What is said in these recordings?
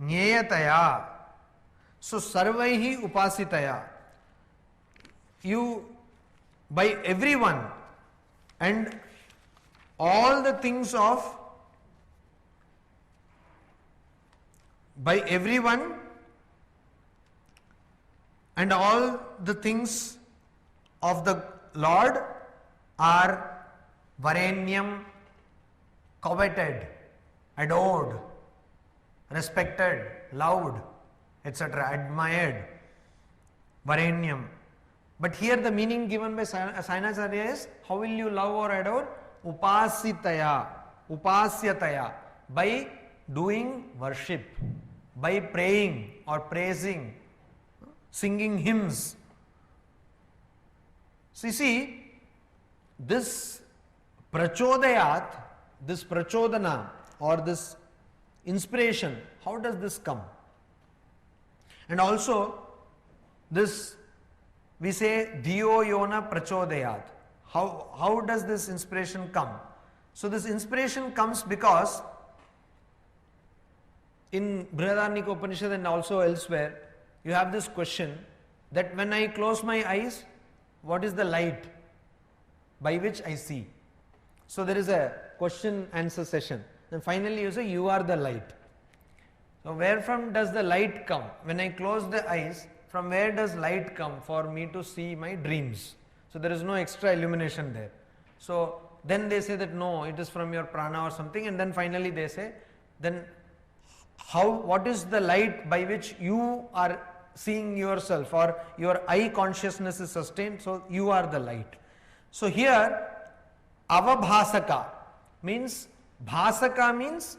Nyayataya. So sarvaihi upasitaya. You, by everyone and all the things of, by everyone and all the things of the Lord are varenyam, coveted, adored, respected, loved, etc., admired, varenyam. But here the meaning given by Sainacharya is, how will you love or adore? Upasitaya, upasyataya, by doing worship, by praying or praising, singing hymns. So you see, this prachodayat, this prachodana or this inspiration, how does this come? And also this, we say dhiyo yona prachodayat. How does this inspiration come? So this inspiration comes because in Brihadaranyaka Upanishad and also elsewhere, you have this question that when I close my eyes, what is the light by which I see? So there is a question answer session. Then finally you say, you are the light. So where from does the light come? When I close the eyes, from where does light come for me to see my dreams? So there is no extra illumination there. So then they say that no, it is from your prana or something, and then finally they say, then what is the light by which you are seeing yourself, or your eye consciousness is sustained? So you are the light. So here avabhasaka means, bhasaka means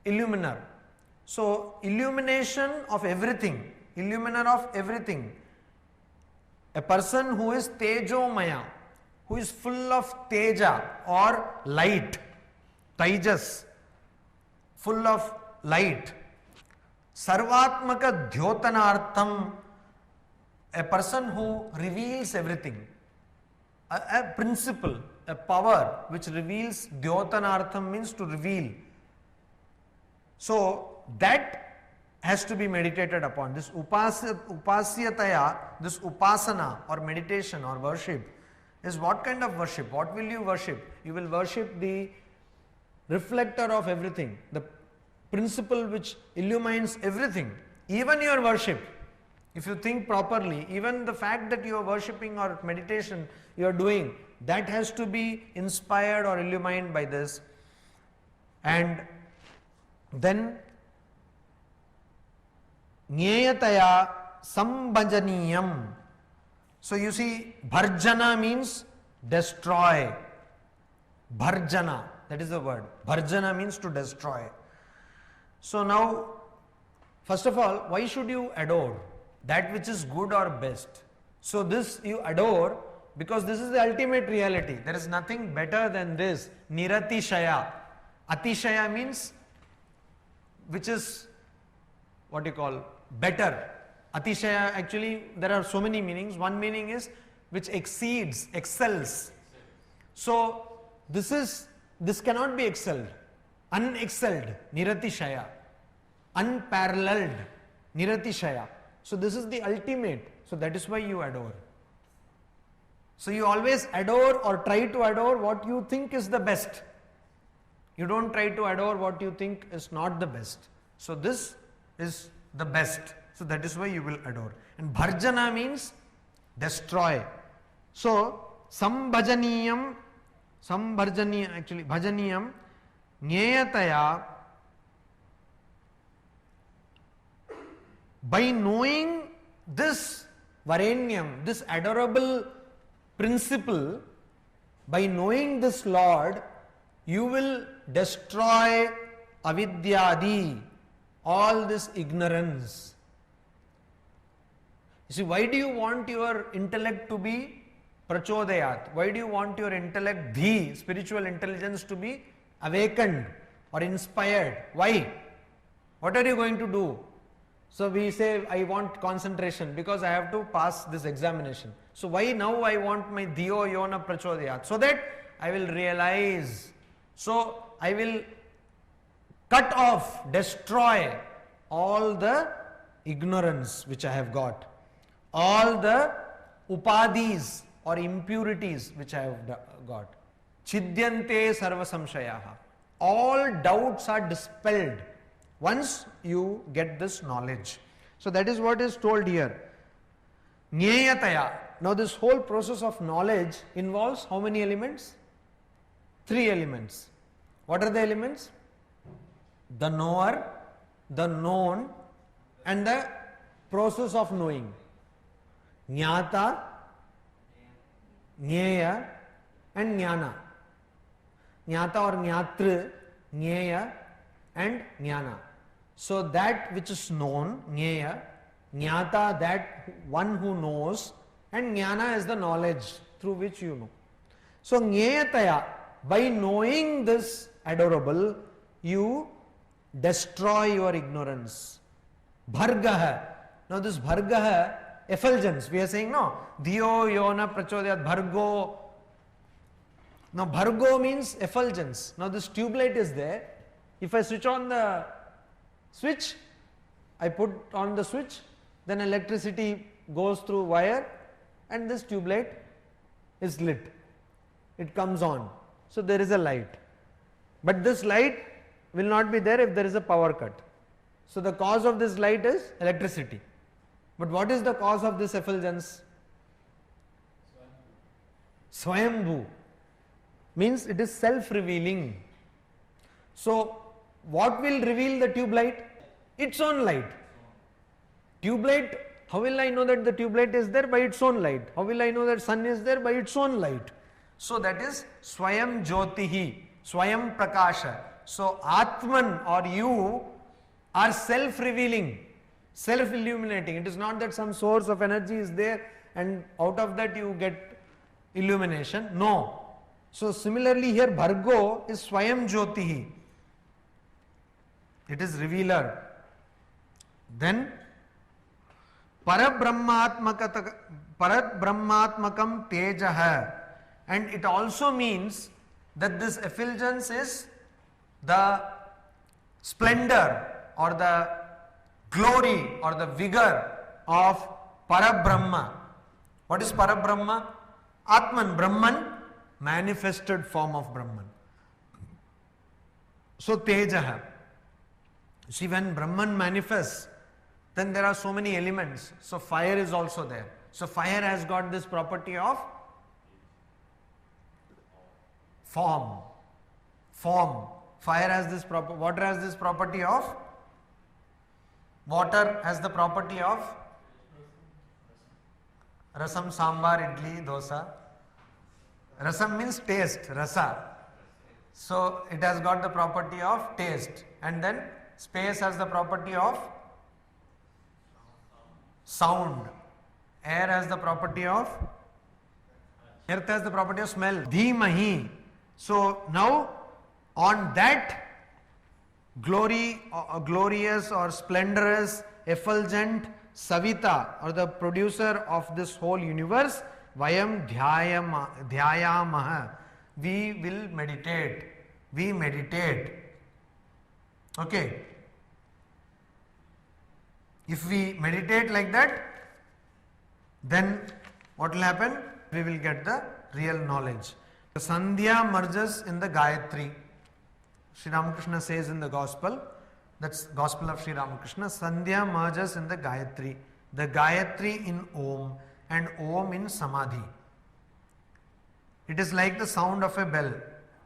illuminer. So illumination of everything, illuminer of everything. A person who is tejomaya, who is full of teja or light, tejas, full of light. Sarvatmaka dhyotanartham, a person who reveals everything. A principle, a power which reveals, dhyotanartham means to reveal. So that has to be meditated upon. This upasyataya, this upasana or meditation or worship is what kind of worship? What will you worship? You will worship the reflector of everything, the principle which illumines everything, even your worship. If you think properly, even the fact that you are worshipping or meditation you are doing, that has to be inspired or illumined by this. And then Nyayataya sambhajaniyam. So you see, bharjana means destroy. Bharjana, that is the word. Bharjana means to destroy. So now, first of all, why should you adore? That which is good or best. So this you adore because this is the ultimate reality. There is nothing better than this. Niratishaya. Atishaya means which is what you call better. Atishaya, actually there are so many meanings. One meaning is which exceeds, excels. So this cannot be excelled. Unexcelled, Niratishaya. Unparalleled, Niratishaya. So this is the ultimate. So that is why you adore. So you always adore or try to adore what you think is the best. You don't try to adore what you think is not the best. So this is the best. So that is why you will adore. And bharjana means destroy. So sambhajaniyam, actually bhajaniyam, nyayataya, by knowing this varenyam, this adorable principle, by knowing this Lord, you will destroy avidyadi, all this ignorance. You see, why do you want your intellect to be prachodayat? Why do you want your intellect, dhi, spiritual intelligence, to be awakened or inspired? Why? What are you going to do? So we say, I want concentration because I have to pass this examination. So why now I want my dhiyo yona prachodayat? So that I will realize. So I will cut off, destroy all the ignorance which I have got, all the upadis or impurities which I have got. Chidyante sarva samshayaha. All doubts are dispelled once you get this knowledge. So that is what is told here. Nyeyataya. Now this whole process of knowledge involves how many elements? 3 elements. What are the elements? The knower, the known, and the process of knowing. Jnata, Jnaya, and Jnana. Jnata or Jnatru, Jnaya, and Jnana. So that which is known, Jnaya, Jnata, that one who knows, and Jnana is the knowledge through which you know. So Jnayataya, by knowing this adorable, you destroy your ignorance. Bhargaha. Now this Bhargaha, effulgence, we are saying no. Dhiyo yona prachodayat bhargo. Now bhargo means effulgence. Now this tube light is there. If I switch on the switch, I put on the switch, then electricity goes through wire and this tube light is lit. It comes on. So there is a light. But this light will not be there if there is a power cut. So the cause of this light is electricity. But what is the cause of this effulgence? Swayambhu. Means it is self-revealing. So what will reveal the tube light? Its own light. Tube light, how will I know that the tube light is there? By its own light. How will I know that sun is there? By its own light. So that is Swayam Jyotihi, Swayam Prakasha. So Atman or you are self-revealing, self-illuminating. It is not that some source of energy is there and out of that you get illumination. No. So similarly here Bhargo is Swayam Jyotihi. It is revealer. Then Parabrahmatmakam Tejaha. And it also means that this effulgence is the splendor or the glory or the vigor of Parabrahma. What is Parabrahma? Atman, Brahman, manifested form of Brahman. So Tejaha. See, when Brahman manifests, then there are so many elements. So fire is also there. So fire has got this property of form. Fire has this property. Water has this property of. Water has the property of. Rasam, sambar, idli, dosa. Rasam means taste, rasa. So it has got the property of taste. And then space has the property of sound. Air has the property of. Earth has the property of smell. Dhimahi. So now on that glorious or splendorous, effulgent Savita or the producer of this whole universe, Vayam Dhyayamaha. We will meditate. We meditate. Okay. If we meditate like that, then what will happen? We will get the real knowledge. The Sandhya merges in the Gayatri. Sri Ramakrishna says in the Gospel, that's Gospel of Sri Ramakrishna, Sandhya merges in the Gayatri. The Gayatri in Om and Om in Samadhi. It is like the sound of a bell,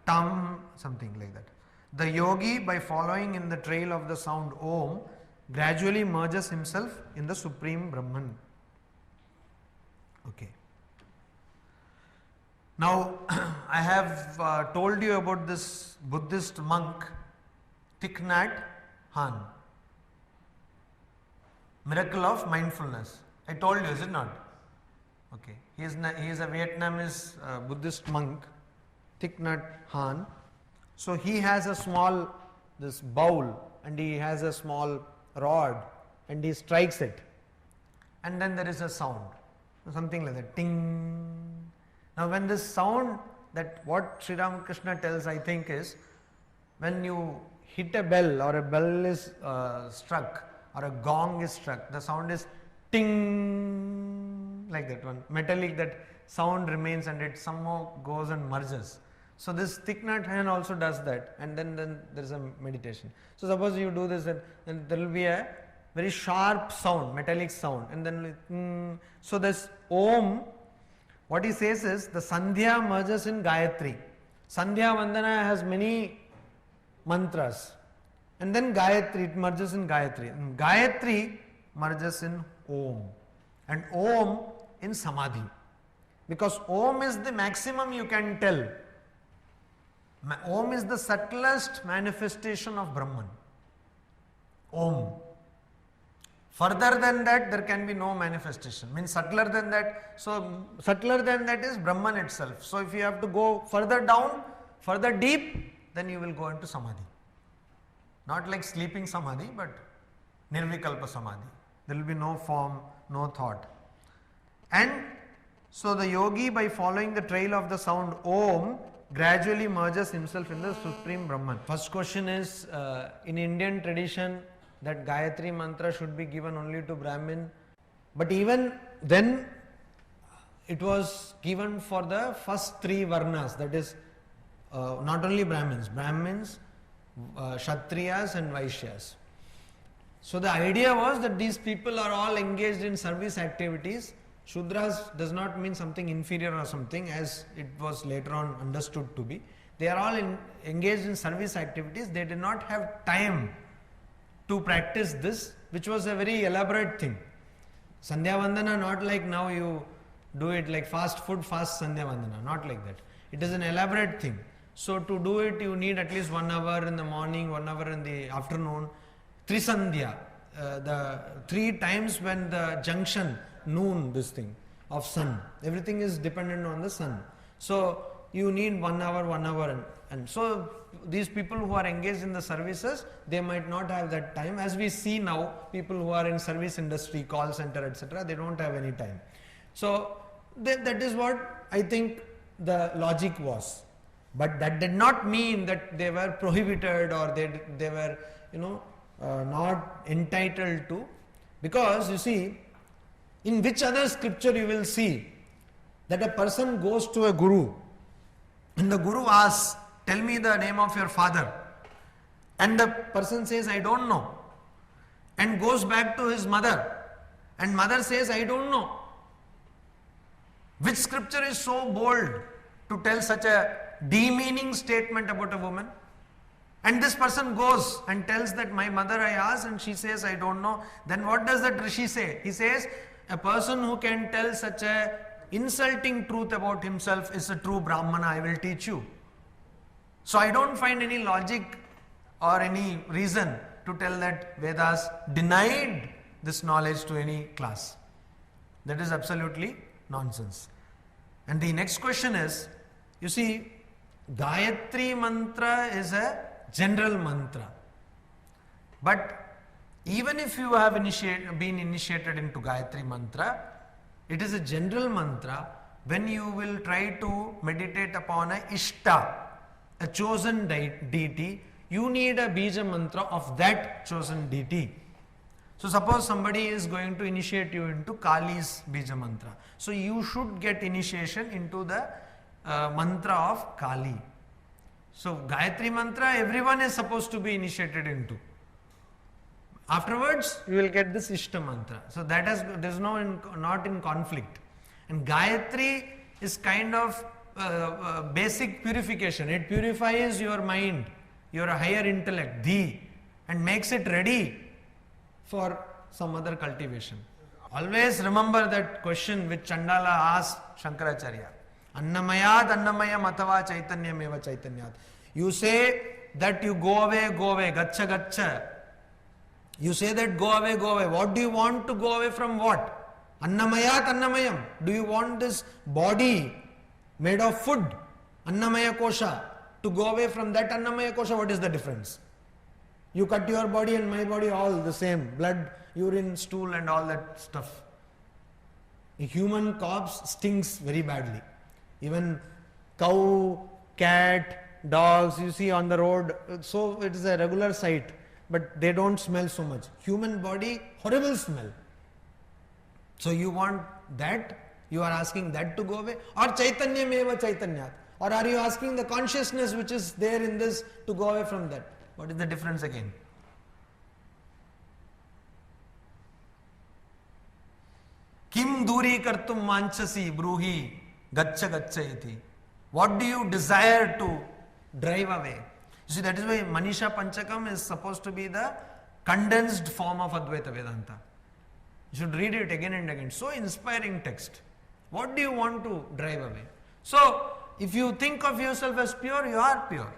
tam, something like that. The yogi, by following in the trail of the sound Om, gradually merges himself in the Supreme Brahman. Okay. Now, I have told you about this Buddhist monk, Thich Nhat Hanh. Miracle of mindfulness. I told you, is it not? Okay. He is a Vietnamese Buddhist monk, Thich Nhat Hanh. So he has a small this bowl and he has a small rod and he strikes it. And then there is a sound. Something like that. Ting. Now when this sound, that what Sri Ramakrishna tells, I think, is when you hit a bell or a bell is struck, or a gong is struck, the sound is ting, like that one, metallic, that sound remains and it somehow goes and merges. So this Thich Nhat Hanh also does that, and then there is a meditation. So suppose you do this, and there will be a very sharp sound, metallic sound, and then so this Om, what he says is the Sandhya merges in Gayatri. Sandhya Vandana has many mantras, and then Gayatri, it merges in Gayatri. And Gayatri merges in Om, and Om in Samadhi, because Om is the maximum you can tell. Om is the subtlest manifestation of Brahman. Om. Further than that, there can be no manifestation. Means subtler than that. So subtler than that is Brahman itself. So if you have to go further down, further deep, then you will go into Samadhi. Not like sleeping Samadhi, but Nirvikalpa Samadhi. There will be no form, no thought. And so the yogi, by following the trail of the sound Om, gradually merges himself in the Supreme Brahman. First question is, in Indian tradition, that Gayatri Mantra should be given only to Brahmin. But even then, it was given for the first three Varnas, that is, not only Brahmins, Kshatriyas and Vaishyas. So the idea was that these people are all engaged in service activities. Shudras does not mean something inferior or something, as it was later on understood to be. They are all engaged in service activities. They did not have time to practice this, which was a very elaborate thing. Sandhya Vandana, not like now you do it like fast food, fast Sandhya Vandana, not like that. It is an elaborate thing. So to do it, you need at least 1 hour in the morning, 1 hour in the afternoon. Trisandhya, the 3 times when the junction, noon, this thing of sun, everything is dependent on the sun. So you need 1 hour, and so these people who are engaged in the services, they might not have that time. As we see now, people who are in service industry, call center, etc., they don't have any time. So that is what I think the logic was. But that did not mean that they were prohibited or they were, not entitled to. Because you see, in which other scripture you will see that a person goes to a guru and the guru asks, tell me the name of your father, and the person says, I don't know, and goes back to his mother, and mother says, I don't know. Which scripture is so bold to tell such a demeaning statement about a woman? And this person goes and tells that my mother I asked and she says I don't know. Then what does that Rishi say? He says, a person who can tell such a insulting truth about himself is a true Brahmana, I will teach you. So I don't find any logic or any reason to tell that Vedas denied this knowledge to any class. That is absolutely nonsense. And the next question is, you see, Gayatri Mantra is a general mantra. But even if you have been initiated into Gayatri Mantra, it is a general mantra. When you will try to meditate upon a Ishta, a chosen deity, you need a Bija Mantra of that chosen deity. So suppose somebody is going to initiate you into Kali's Bija Mantra. So you should get initiation into the mantra of Kali. So Gayatri Mantra, everyone is supposed to be initiated into. Afterwards, you will get this Ishta Mantra. So that is not in conflict. And Gayatri is kind of basic purification. It purifies your mind, your higher intellect, and makes it ready for some other cultivation. Always remember that question which Chandala asked Shankaracharya. Annamayat annamayam athava chaitanyam eva chaitanyat. You say that you go away, gacha gacha. You say that go away. What do you want to go away from what? Annamayat annamayam. Do you want this body made of food, annamaya kosha, to go away from that annamaya kosha? What is the difference? You cut your body and my body all the same. Blood, urine, stool and all that stuff. A human corpse stinks very badly. Even cow, cat, dogs you see on the road, so it is a regular sight but they don't smell so much. Human body, horrible smell. So you want that? You are asking that to go away? Or Chaitanya meva Chaitanyat? Or are you asking the consciousness which is there in this to go away from that? What is the difference again? Kim duri kartum manchasi bruhi gaccha gaccha iti. What do you desire to drive away? You see, that is why Manisha Panchakam is supposed to be the condensed form of Advaita Vedanta. You should read it again and again. So inspiring text. What do you want to drive away? So, if you think of yourself as pure, you are pure.